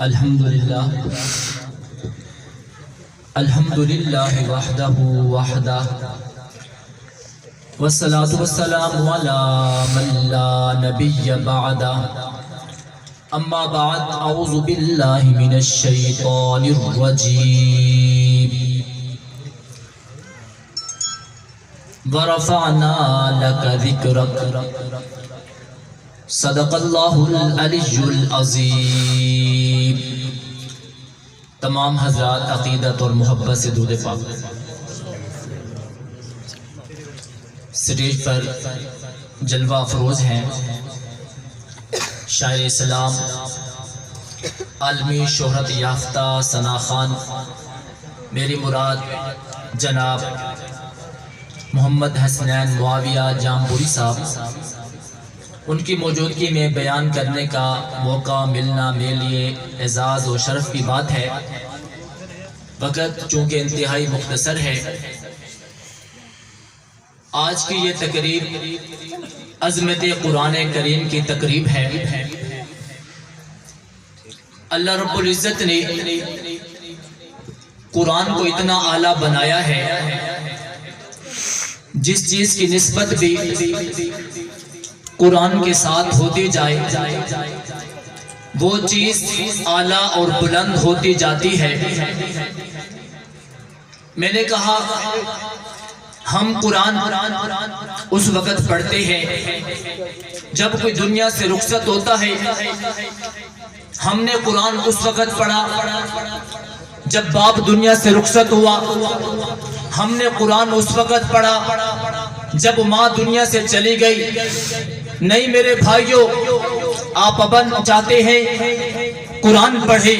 الحمدللہ وحدہ والصلاة والسلام علی من لا نبی بعدہ اما بعد اعوذ باللہ من الشیطان الرجیم ورفعنا لک ذکرک صدق اللہ العلی العظیم۔ تمام حضرات عقیدت اور محبت سے درود پاک۔ سٹیج پر جلوہ افروز ہیں شاعر اسلام، عالمی شہرت یافتہ ثنا خان، میری مراد جناب محمد حسنین معاویہ جامپوری صاحب۔ ان کی موجودگی میں بیان کرنے کا موقع ملنا میرے لیے اعزاز و شرف کی بات ہے۔ وقت چونکہ انتہائی مختصر ہے، آج کی یہ تقریب عظمت قرآن کریم کی تقریب ہے۔ اللہ رب العزت نے قرآن کو اتنا اعلیٰ بنایا ہے، جس چیز کی نسبت بھی قرآن کے ساتھ ہوتی جائے وہ چیز اعلیٰ اور بلند ہوتی جاتی ہے۔ میں نے کہا ہم قرآن اس وقت پڑھتے ہیں جب کوئی دنیا سے رخصت ہوتا ہے۔ ہم نے قرآن اس وقت پڑھا جب باپ دنیا سے رخصت ہوا۔ ہم نے قرآن اس وقت پڑھا جب ماں دنیا سے چلی گئی۔ نہیں میرے بھائیوں، آپ ابن چاہتے ہیں قرآن پڑھیں،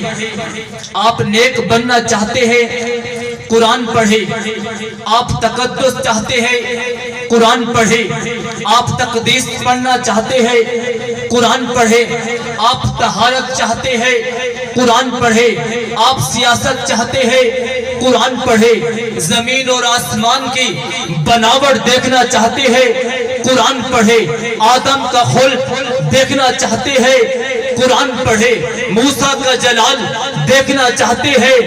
آپ نیک بننا چاہتے ہیں قرآن پڑھیں، آپ تقدس چاہتے ہیں قرآن پڑھیں، آپ تقدیس پڑھنا چاہتے ہیں قرآن پڑھیں، آپ طہارت چاہتے ہیں قرآن پڑھیں، آپ سیاست چاہتے ہیں قرآن پڑھیں، زمین اور آسمان کی بناوٹ دیکھنا چاہتے ہیں قرآن پڑھیں، آدم کا خلق دیکھنا چاہتے ہیں قرآن پڑھیں، موسیٰ کا جلال دیکھنا چاہتے ہیں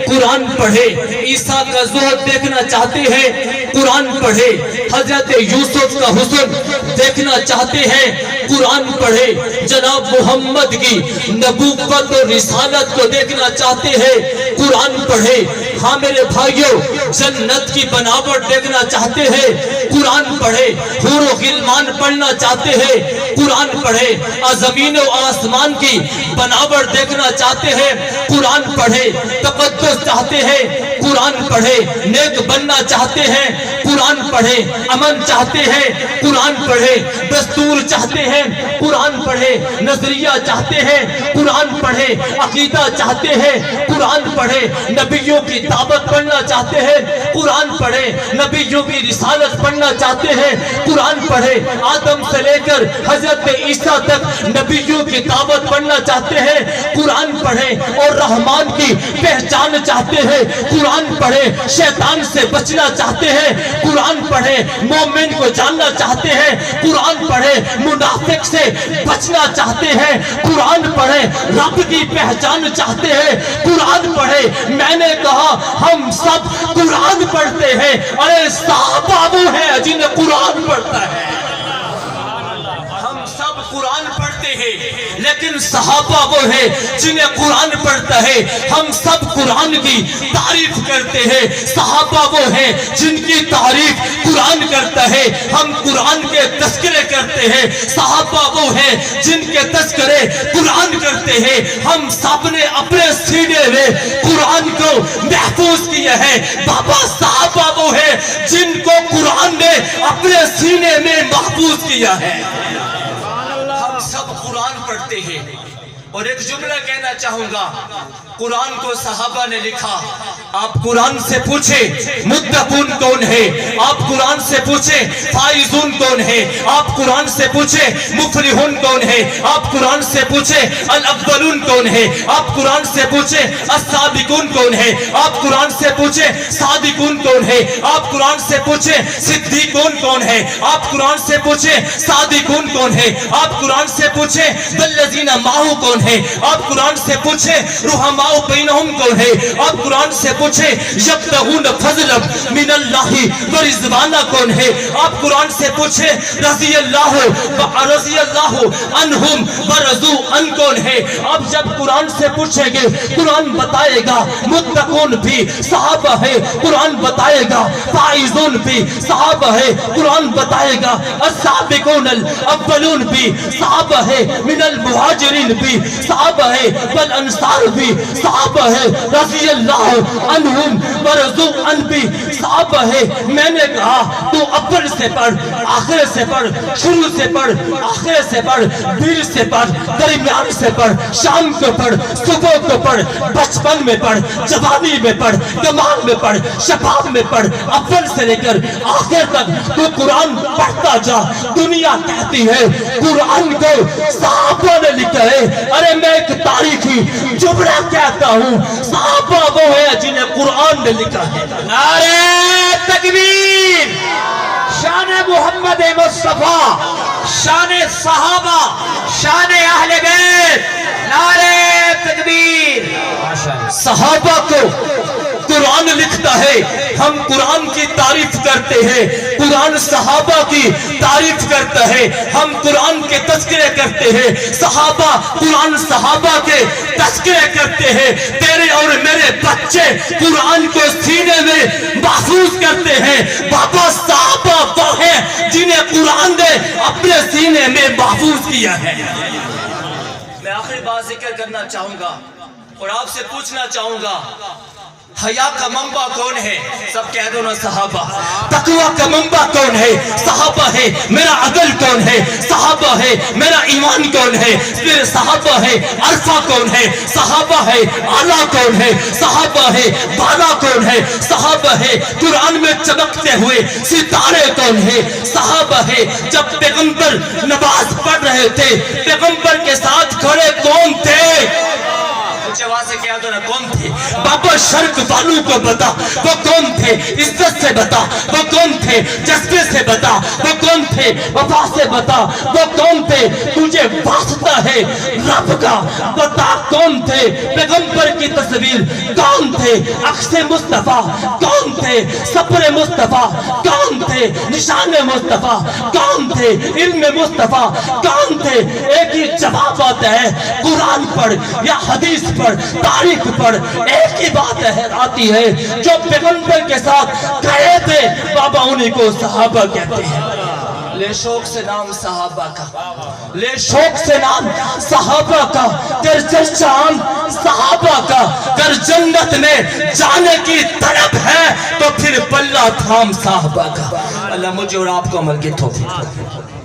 قرآن پڑھیں، عیسیٰ کا زہد دیکھنا چاہتے ہیں قرآن پڑھیں، حضرت یوسف کا حسن دیکھنا چاہتے ہیں قرآن پڑھیں، جناب محمد کی نبوت اور رسالت کو دیکھنا چاہتے ہیں قرآن پڑھیں۔ ہاں میرے بھائیوں، جنت کی بناوٹ دیکھنا چاہتے ہیں قرآن پڑھیں، حور و غلمان پڑھنا چاہتے ہیں قرآن پڑھیں، زمین و آسمان کی بناوٹ دیکھنا چاہتے ہیں قرآن پڑھیں، تقدس چاہتے ہیں قرآن پڑھیں، نیک بننا چاہتے ہیں قرآن پڑھیں، امن چاہتے ہیں قرآن پڑھیں، دستور چاہتے ہیں قرآن پڑھیں، نظریہ چاہتے ہیں قرآن پڑھیں، عقیدہ چاہتے ہیں قرآن پڑھیں، نبیوں کی دعوت پڑھنا چاہتے ہیں قرآن پڑھیں، نبیوں کی رسالت پڑھنا چاہتے ہیں قرآن پڑھیں، آدم سے لے کر حضرت عیسیٰ تک نبیوں کی دعوت پڑھنا چاہتے ہیں قرآن پڑھیں، اور رحمان کی پہچان چاہتے ہیں قرآن پڑھیں، شیطان سے بچنا چاہتے ہیں قرآن پڑھیں، مومن کو جاننا چاہتے ہیں قرآن پڑھیں، منافق سے بچنا چاہتے ہیں قرآن پڑھیں، رب کی پہچان چاہتے ہیں قرآن پڑھیں۔ میں نے کہا ہم سب قرآن پڑھتے ہیں، ارے صحابہ وہ ہیں جنہیں قرآن پڑھتا ہے۔ ہم سب قرآن پڑھتے ہیں لیکن صحابہ وہ ہیں جنہیں قرآن پڑھتا ہے۔ ہم سب قرآن کی تعریف کرتے ہیں، صحابہ وہ ہیں جن کی تعریف قرآن کرتا ہے۔ ہم قرآن کے تذکرے کرتے ہیں، صحابہ وہ ہیں جن کے تذکرے قرآن کرتے ہیں۔ ہم سب نے اپنے سینے میں قرآن کو محفوظ کیا ہے، بابا صحابہ وہ ہیں جن کو قرآن نے اپنے سینے میں محفوظ کیا ہے۔ ہم سب قرآن پڑھتے ہیں، اور ایک جملہ کہنا چاہوں گا، قرآن کو صحابہ نے لکھا، آپ قرآن سے پوچھیں متقون کون ہے، آپ قرآن سے پوچھیں فائزون کون ہے، آپ قرآن سے پوچھیں مفلحون کون ہے، آپ قرآن سے پوچھیں الاولون کون ہے، آپ قرآن سے پوچھیں السابقون کون ہے، آپ قرآن سے پوچھیں صادقون کون ہے، آپ قرآن سے پوچھیں صدیقون کون ہے، آپ قرآن سے پوچھیں صادقون کون ہے، آپ قرآن سے پوچھیں والذین معہ کون ہے، آپ قرآن سے پوچھیں رحماء بینہم کون ہے، آپ قرآن سے پوچھیں یبتغون فضلا من اللہ ورضوانہ کون ہے، آپ قرآن سے پوچھیں رضی اللہ عنہم ورضوا عنہ کون ہے۔ آپ جب قرآن سے پوچھیں گے قرآن بتائے گا متقون بھی صحابہ ہے، قرآن بتائے گا فائزون بھی صحابہ ہے، قرآن بتائے گا السابقون الاولون بھی صحابہ ہے، من المہاجرین بھی صحابہ ہے، والانصار بھی صحابہ ہے، رضی اللہ عنہم ورضوا عنہ بھی صحابہ ہے۔ میں نے کہا تو اول سے پڑھ آخر سے پڑھ، شروع سے پڑھ آخر سے پڑھ، بیچ سے پڑھ درمیان سے پڑھ، شام کو پڑھ صبح کو پڑھ، بچپن میں پڑھ جوانی میں پڑھ کمال میں پڑھ شباب میں پڑھ، اول سے لے کر آخر تک تو قرآن پڑھتا جا۔ دنیا کہتی ہے قرآن کو صحابہ نے لکھا ہے، ارے میں ایک تاریخی جملہ کہتا ہوں، صحابہ وہ ہے جنہیں قرآن نے لکھا ہے۔ نعرہ تکبیر، شان محمد مصطفیٰ، شان صحابہ، شان اہل بیت، نعرہ تکبیر۔ صحابہ کو قرآن لکھتا ہے، ہم قرآن کی تعریف کرتے ہیں، قرآن صحابہ کی تعریف کرتا ہے، ہم قرآن کے تذکرے کرتے ہیں، صحابہ قرآن صحابہ کے تذکرے کرتے ہیں۔ تیرے اور میرے بچے قرآن کو سینے میں محفوظ کرتے ہیں۔ بابا صحابہ وہ ہیں جنہیں قرآن نے اپنے سینے میں محفوظ کیا ہے۔ میں آخری بات ذکر کرنا چاہوں گا اور آپ سے پوچھنا چاہوں گا، حیا کا منبع کون ہے؟ سب کہہ دو نا صحابہ۔ تقوی کا منبع کون ہے؟ صحابہ ہے۔ میرا عقل کون ہے؟ صحابہ ہے۔ میرا ایمان کون ہے؟ پھر صحابہ ہے۔ عرفہ کون ہے؟ صحابہ ہے۔ اعلیٰ کون ہے؟ صحابہ ہے۔ بالا کون ہے؟ صحابہ ہے۔ قرآن میں چمکتے ہوئے ستارے کون ہے؟ صحابہ ہے۔ جب پیغمبر نماز پڑھ رہے تھے پیغمبر کے ساتھ کھڑے کون تھے؟ جواز سے کیا تو نا کون تھے؟ بابا شرک والوں کو بتا وہ کون تھے؟ عزت سے بتا وہ کون تھے؟ جذبے سے بتا وہ کون تھے؟ وفا سے بتا وہ کون تھے؟ تجھے واسطہ ہے رب کا بتا کون تھے؟ پیغمبر کی تصویر کون تھے؟ عکس مصطفیٰ کون تھے؟ صبر مصطفیٰ کون تھے؟ نشان مصطفیٰ کون تھے؟ علم مصطفیٰ کون تھے؟ ایک ہی جواب آتا ہے، قرآن پڑھ یا حدیث پڑھ تاریخ پڑھ، ایک ہی بات آتی ہے، جو پیغمبر کے ساتھ کھڑے تھے بابا انہیں کو صحابہ کہتے ہیں۔ لے شوق سے نام صحابہ کا، لے شوق سے نام صحابہ کا، کر چرچا عام صحابہ کا، کر جنت میں جانے کی طلب ہے تو پھر پلہ تھام صحابہ کا۔ اللہ مجھے اور آپ کو عمل کی توفیق۔